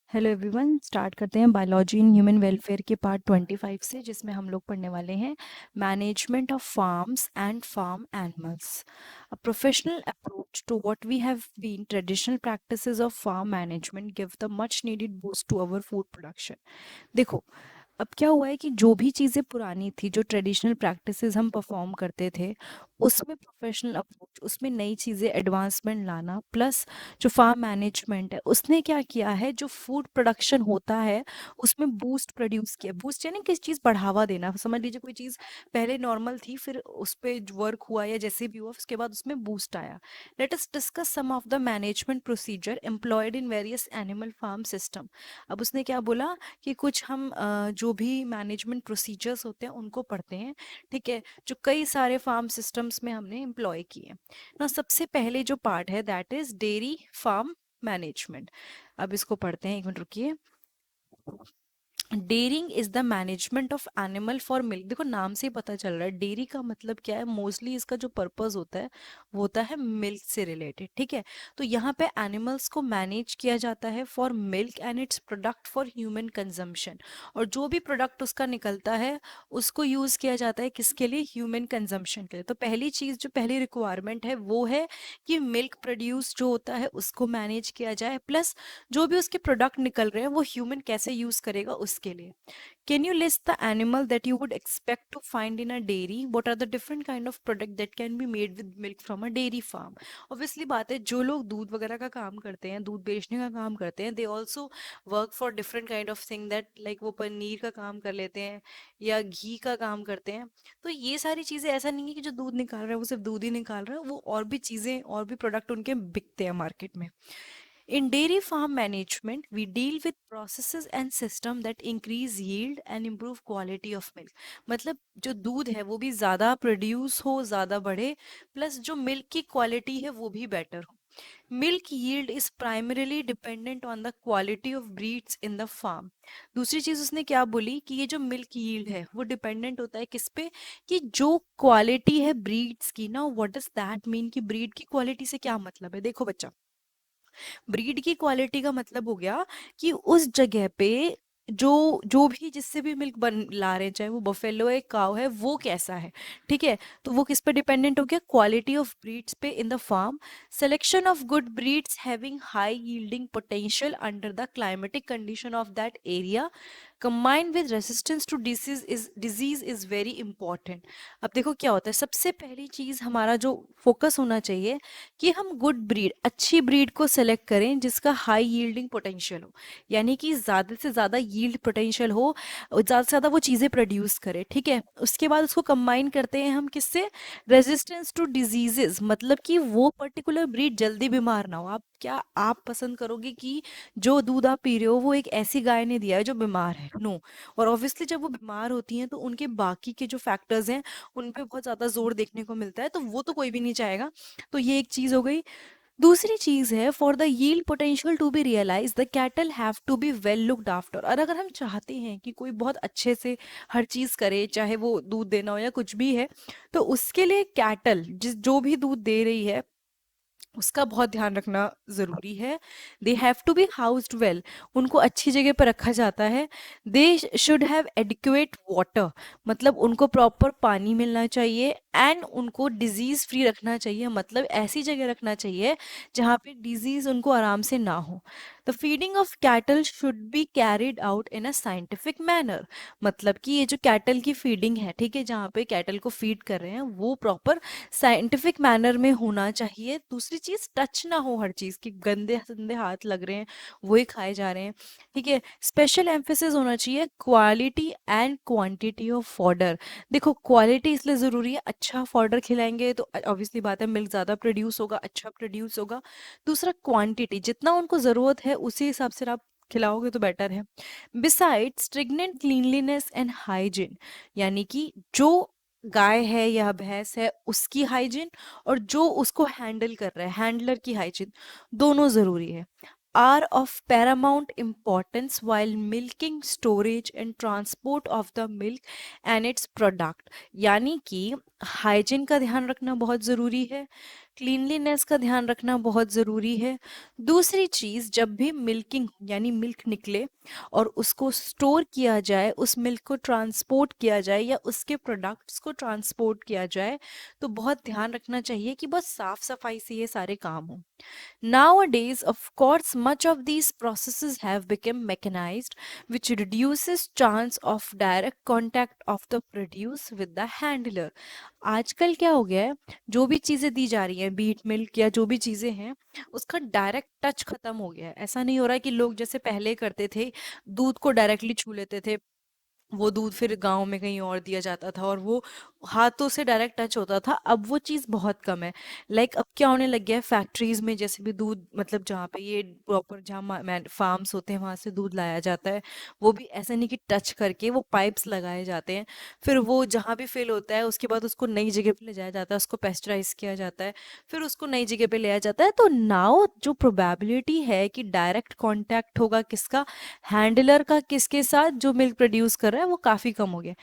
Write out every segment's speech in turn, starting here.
Hello everyone, start करते हैं biology in human welfare के पार्ट 25 से, जिसमें हम लोग पढ़ने वाले हैं management of farms and farm animals, a professional approach to what we have been traditional practices of farm management give the much needed boost to our food production. देखो, अब क्या हुआ है कि जो भी चीज़ें पुरानी थी, जो ट्रेडिशनल प्रैक्टिसेस हम परफॉर्म करते थे, उसमें प्रोफेशनल अप्रोच, उसमें नई चीज़ें एडवांसमेंट लाना, प्लस जो फार्म मैनेजमेंट है उसने क्या किया है, जो फूड प्रोडक्शन होता है उसमें बूस्ट प्रोड्यूस किया। बूस्ट यानी किसी चीज़ बढ़ावा देना। समझ लीजिए कोई चीज़ पहले नॉर्मल थी, फिर उस पर वर्क हुआ या जैसे भी हुआ, उसके बाद उसमें बूस्ट आया। Let us discuss some of the management procedure employed in various animal farm system. अब उसने क्या बोला कि कुछ हम जो भी मैनेजमेंट प्रोसीजर्स होते हैं उनको पढ़ते हैं, ठीक है, जो कई सारे फार्म सिस्टम्स में हमने एम्प्लॉय किए ना। सबसे पहले जो पार्ट है that is dairy farm management. अब इसको पढ़ते हैं, एक मिनट रुकिए। Dairying is the management of animal for milk. देखो, नाम से ही पता चल रहा है डेयरी का मतलब क्या है। मोस्टली इसका जो पर्पस होता है वो होता है मिल्क से रिलेटेड, ठीक है। तो यहाँ पे एनिमल्स को मैनेज किया जाता है for milk and its product for human consumption. और जो भी प्रोडक्ट उसका निकलता है उसको यूज किया जाता है किसके लिए? ह्यूमन कंजम्पशन के लिए। तो पहली चीज, जो पहली रिक्वायरमेंट है वो है कि मिल्क प्रोड्यूस जो होता है उसको मैनेज किया जाए, प्लस जो भी उसके प्रोडक्ट निकल रहे हैं वो ह्यूमन कैसे यूज करेगा उसके लिए। Can you list the animal that you would expect to find in a dairy? What are the different kind of product that can be made with milk from a dairy farm? Obviously बात है, जो लोग दूध वगैरह का काम करते हैं, दूध बेचने का काम करते हैं, they also work for different kind of thing, that like वो पनीर का काम कर लेते हैं या घी का काम करते हैं। तो ये सारी चीजें, ऐसा नहीं है कि जो दूध निकाल रहा है वो सिर्फ दूध ही निकाल रहा है, वो और भी चीजें और भी प्रोडक्ट उनके बिकते हैं मार्केट में। In dairy farm management, we deal with processes and system that increase yield and improve quality of milk. मतलब जो दूध है वो भी ज़्यादा प्रोड्यूस हो, ज़्यादा बढ़े, प्लस जो मिल्क की क्वालिटी है वो भी बेटर हो। Milk yield is primarily dependent on the quality of breeds in the farm. दूसरी चीज उसने क्या बोली कि ये जो मिल्क यील्ड है वो डिपेंडेंट होता है किस पे? कि जो क्वालिटी है ब्रीड्स की ना। व्हाट डज दैट मीन कि ब्रीड की क्वालिटी से क्या मतलब है? देखो बच्चा, ब्रीड की क्वालिटी का मतलब हो गया कि उस जगह पे जो जो भी जिससे भी मिल्क बन ला रहे हैं, चाहे वो बफेलो है, काव है, वो कैसा है, ठीक है। तो वो किस पे डिपेंडेंट हो गया? क्वालिटी ऑफ ब्रीड्स पे in the farm. Selection of good breeds having high yielding potential under the climatic condition of that area combined with resistance to disease is very important. अब देखो क्या होता है, सबसे पहली चीज हमारा जो फोकस होना चाहिए कि हम गुड ब्रीड, अच्छी ब्रीड को सेलेक्ट करें जिसका हाई यील्डिंग पोटेंशियल हो, यानी कि ज़्यादा से ज़्यादा यील्ड पोटेंशियल हो, ज़्यादा से ज़्यादा वो चीज़ें प्रोड्यूस करे, ठीक है। उसके बाद उसको कंबाइन करते हैं हम किससे? रेजिस्टेंस टू डिजीजेस, मतलब कि वो पर्टिकुलर ब्रीड जल्दी बीमार ना हो। आप क्या आप पसंद करोगे कि जो दूध आप पी रहे हो वो एक ऐसी गाय ने दिया है जो बीमार है? नो। और ऑब्वियसली जब वो बीमार होती हैं तो उनके बाकी के जो फैक्टर्स हैं उन पे बहुत ज़्यादा जोर देखने को मिलता है, तो वो तो कोई भी नहीं चाहेगा। तो ये एक चीज हो गई। दूसरी चीज है, for the yield potential to be realize the cattle have to be well looked after. और अगर हम चाहते हैं कि कोई बहुत अच्छे से हर चीज करे, चाहे वो दूध देना हो या कुछ भी है, तो उसके लिए कैटल जिस जो भी दूध दे रही है उसका बहुत ध्यान रखना ज़रूरी है। They have to be housed well, उनको अच्छी जगह पर रखा जाता है। They should have adequate water, मतलब उनको प्रॉपर पानी मिलना चाहिए, एंड उनको डिजीज़ फ्री रखना चाहिए, मतलब ऐसी जगह रखना चाहिए जहाँ पे डिजीज़ उनको आराम से ना हो। The feeding of cattle should be carried out in a scientific manner, मतलब कि ये जो कैटल की फीडिंग है, ठीक है, जहाँ पे कैटल को फीड कर रहे हैं वो प्रॉपर साइंटिफिक मैनर में होना चाहिए। दूसरी चीज, टच ना हो हर चीज की, गंदे गंदे हाथ लग रहे हैं वही खाए जा रहे हैं, ठीक है। स्पेशल एम्फेसिस होना चाहिए quality and quantity of fodder. देखो, क्वालिटी इसलिए जरूरी है, अच्छा फॉडर खिलाएंगे तो ऑब्वियसली बात है मिल्क ज्यादा प्रोड्यूस होगा, अच्छा प्रोड्यूस होगा। दूसरा, क्वांटिटी, जितना उनको जरूरत है उसी हिसाब से आप खिलाओगे तो बेटर है। बिसाइड स्ट्रिगनेंट क्लीनलीनेस एंड हाइजीन, यानी कि जो गाय है या भैंस है उसकी हाइजीन, और जो उसको हैंडल कर रहा है हैंडलर की हाइजीन, दोनों जरूरी है। Are of paramount importance while milking, storage and transport of the milk and its product, यानी कि हाइजीन का ध्यान रखना बहुत ज़रूरी है, क्लीनलीनेस का ध्यान रखना बहुत ज़रूरी है। दूसरी चीज़, जब भी मिल्किंग यानी मिल्क निकले और उसको स्टोर किया जाए, उस मिल्क को ट्रांसपोर्ट किया जाए या उसके प्रोडक्ट्स को ट्रांसपोर्ट किया जाए, तो बहुत ध्यान रखना चाहिए कि बहुत साफ सफाई से ये सारे काम हों। Nowadays, of course, much of these processes have become mechanized, which reduces chance of direct contact of the produce with the handler. आजकल क्या हो गया है, जो भी चीज़ें दी जा रही हैं, बीट मिल्क या जो भी चीज़ें हैं, उसका डायरेक्ट टच खत्म हो गया है। ऐसा नहीं हो रहा है कि लोग जैसे पहले करते थे, दूध को डायरेक्टली छू लेते थे, वो दूध फिर गाँव में कहीं और दिया जाता था और वो हाथों से डायरेक्ट टच होता था। अब वो चीज़ बहुत कम है। लाइक अब क्या होने लग गया है, फैक्ट्रीज में जैसे भी दूध, मतलब जहाँ पे ये प्रॉपर, जहाँ फार्म्स होते हैं वहां से दूध लाया जाता है, वो भी ऐसा नहीं कि टच करके, वो पाइप्स लगाए जाते हैं। फिर वो जहाँ भी फिल होता है उसके बाद उसको नई जगह पे ले जाया जाता है, उसको पेस्चराइज किया जाता है, फिर उसको नई जगह पे ले जाया जाता है। तो नाउ जो प्रोबेबिलिटी है कि डायरेक्ट कांटेक्ट होगा किसका, हैंडलर का, किसके साथ, जो मिल्क प्रोड्यूस कर रहा है, वो काफ़ी कम हो गया।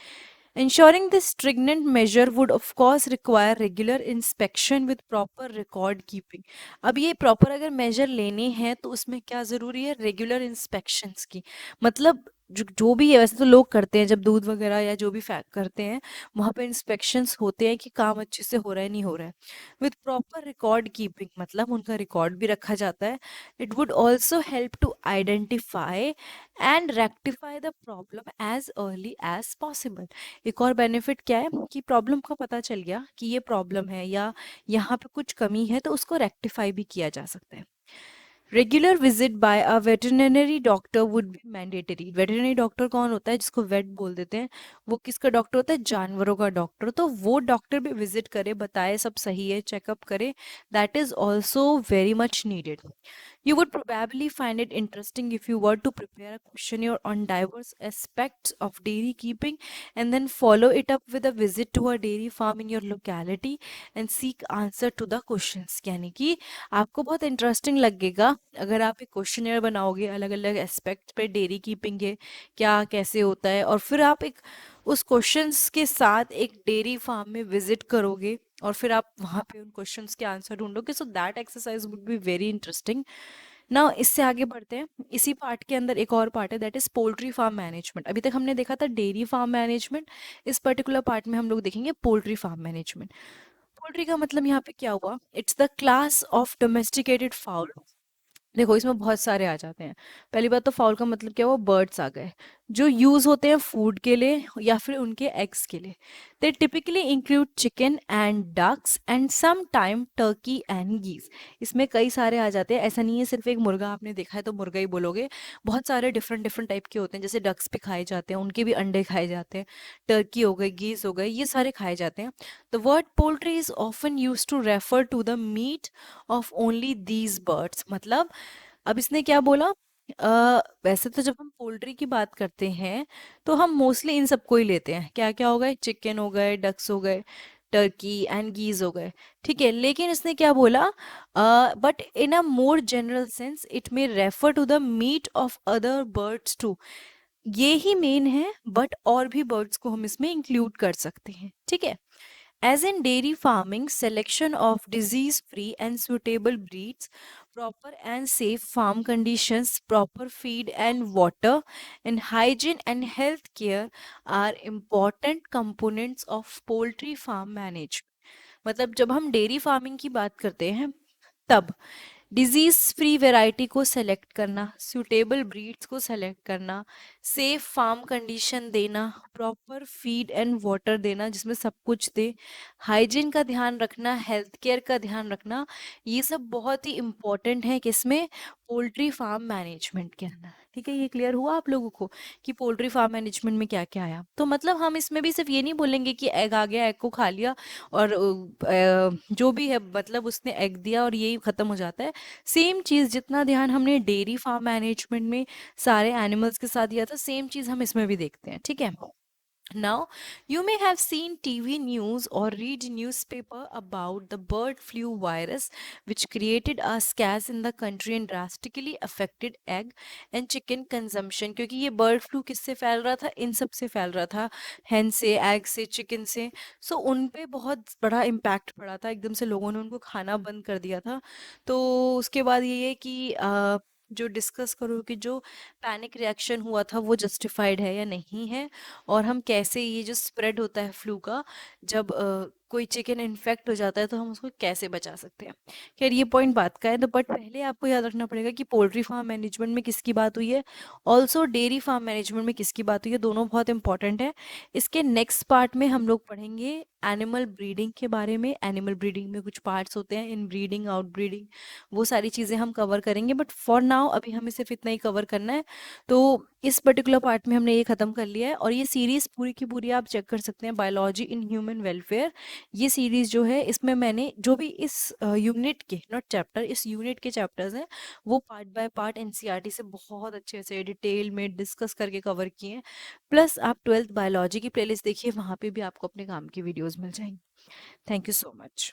Ensuring this stringent measure would of course require regular inspection with proper record keeping. अब ये proper अगर measure लेने हैं तो उसमें क्या ज़रूरी है, regular inspections की। मतलब जो भी है, वैसे तो लोग करते हैं जब दूध वगैरह या जो भी फैक करते हैं, वहाँ पे इंस्पेक्शंस होते हैं कि काम अच्छे से हो रहा है नहीं हो रहा है, विथ प्रॉपर रिकॉर्ड कीपिंग, मतलब उनका रिकॉर्ड भी रखा जाता है। It would also help to identify and rectify the problem as early as possible. एक और बेनिफिट क्या है कि प्रॉब्लम का पता चल गया कि ये प्रॉब्लम है या यहाँ पे कुछ कमी है, तो उसको रेक्टिफाई भी किया जा सकता है। Regular visit bye a veterinary doctor would be mandatory. Veterinary doctor कौन होता है, जिसको वेट बोल देते हैं, वो किसका डॉक्टर होता है, जानवरों का डॉक्टर। तो वो डॉक्टर भी विजिट करे, बताए सब सही है, चेकअप करे, that is also very much needed. You would probably find it interesting if you were to prepare a questionnaire on diverse aspects of dairy keeping and then follow it up with a visit to a dairy farm in your locality and seek answer to the questions। यानी कि आपको बहुत interesting लगेगा अगर आप एक questionnaire बनाओगे अलग अलग एस्पेक्ट पे, डेयरी कीपिंग के क्या कैसे होता है, और फिर आप एक उस क्वेश्चंस के साथ एक डेयरी फार्म में विजिट करोगे और फिर आप वहाँ पे उन क्वेश्चंस के आंसर ढूंढोगे। So that exercise would be very interesting. ना इससे आगे बढ़ते हैं, इसी पार्ट के अंदर एक और पार्ट है, that is poultry farm management. अभी तक हमने देखा था डेयरी फार्म मैनेजमेंट, इस पर्टिकुलर पार्ट में हम लोग देखेंगे पोल्ट्री फार्म मैनेजमेंट। पोल्ट्री का मतलब यहाँ पे क्या हुआ, it's the class of domesticated foul. देखो इसमें बहुत सारे आ जाते हैं। पहली बात तो फाउल का मतलब क्या हुआ, बर्ड्स आ गए जो यूज होते हैं फूड के लिए या फिर उनके एग्स के लिए। They typically include chicken and ducks and some time turkey and geese. इसमें कई सारे आ जाते हैं, ऐसा नहीं है सिर्फ एक मुर्गा आपने देखा है तो मुर्गा ही बोलोगे। बहुत सारे डिफरेंट डिफरेंट टाइप के होते हैं, जैसे डक्स भी खाए जाते हैं, उनके भी अंडे खाए जाते हैं, टर्की हो गए, गीज हो गए, ये सारे खाए जाते हैं। The word poultry is often use to refer to the meat of only these birds. मतलब अब इसने क्या बोला, वैसे तो जब हम पोल्ट्री की बात करते हैं तो हम मोस्टली इन सबको ही लेते हैं, क्या क्या हो गए, चिकन हो गए, डक्स हो गए, टर्की एंड गीज हो गए, ठीक है। लेकिन इसने क्या बोला, but in a more general sense it may refer to the meat of other birds too. ये ही मेन है, बट और भी बर्ड्स को हम इसमें इंक्लूड कर सकते हैं, ठीक है। As in dairy farming, selection of disease-free and suitable breeds, proper and safe farm conditions, proper feed and water, and hygiene and health care are important components of poultry farm management। मतलब जब हम dairy farming की बात करते हैं तब disease free variety को select करना, सूटेबल ब्रीड्स को सेलेक्ट करना, सेफ फार्म कंडीशन देना, प्रॉपर फीड एंड वाटर देना जिसमें सब कुछ दे, हाइजीन का ध्यान रखना, हेल्थ केयर का ध्यान रखना, ये सब बहुत ही इम्पोर्टेंट है किसमें, पोल्ट्री फार्म मैनेजमेंट के अंदर। ठीक है, ये क्लियर हुआ आप लोगों को कि पोल्ट्री फार्म मैनेजमेंट में क्या क्या आया। तो मतलब हम इसमें भी सिर्फ ये नहीं बोलेंगे कि एग आ गया, एग को खा लिया और जो भी है मतलब उसने एग दिया और यही खत्म हो जाता है। सेम चीज़ जितना ध्यान हमने डेयरी फार्म मैनेजमेंट में सारे एनिमल्स के साथ दिया था, सेम चीज़ हम इसमें भी देखते हैं, ठीक है। Now, you may have seen TV news or read newspaper about the bird flu virus, which created a scarce in the country and drastically affected egg and chicken consumption. क्योंकि ये बर्ड फ्लू किससे फैल रहा था, इन सब से फैल रहा था, hen से, एग से, चिकन से। सो उन पे बहुत बड़ा इम्पैक्ट पड़ा था, एकदम से लोगों ने उनको खाना बंद कर दिया था। तो उसके बाद ये है कि जो डिस्कस करो कि जो पैनिक रिएक्शन हुआ था वो जस्टिफाइड है या नहीं है, और हम कैसे ये जो स्प्रेड होता है फ्लू का, जब कोई चिकन इन्फेक्ट हो जाता है तो हम उसको कैसे बचा सकते हैं। खैर ये पॉइंट बात का है, तो बट पहले आपको याद रखना पड़ेगा कि पोल्ट्री फार्म मैनेजमेंट में किसकी बात हुई है, ऑल्सो डेयरी फार्म मैनेजमेंट में किसकी बात हुई है, दोनों बहुत इंपॉर्टेंट है। इसके नेक्स्ट पार्ट में हम लोग पढ़ेंगे एनिमल ब्रीडिंग के बारे में। एनिमल ब्रीडिंग में कुछ पार्ट्स होते हैं, इन ब्रीडिंग, आउट ब्रीडिंग, वो सारी चीज़ें हम कवर करेंगे, बट फॉर नाउ अभी हमें सिर्फ इतना ही कवर करना है। तो इस पर्टिकुलर पार्ट में हमने ये खत्म कर लिया है, और ये सीरीज पूरी की पूरी आप चेक कर सकते हैं, बायोलॉजी इन ह्यूमन वेलफेयर। ये सीरीज जो है, इसमें मैंने जो भी इस यूनिट के, नॉट चैप्टर, इस यूनिट के चैप्टर्स हैं, वो पार्ट बाय पार्ट एनसीईआरटी से बहुत अच्छे से डिटेल में डिस्कस करके कवर किए हैं। प्लस आप ट्वेल्थ बायोलॉजी की प्लेलिस्ट देखिए, वहाँ पे भी आपको अपने काम की वीडियोस मिल जाएंगी। Thank you so much.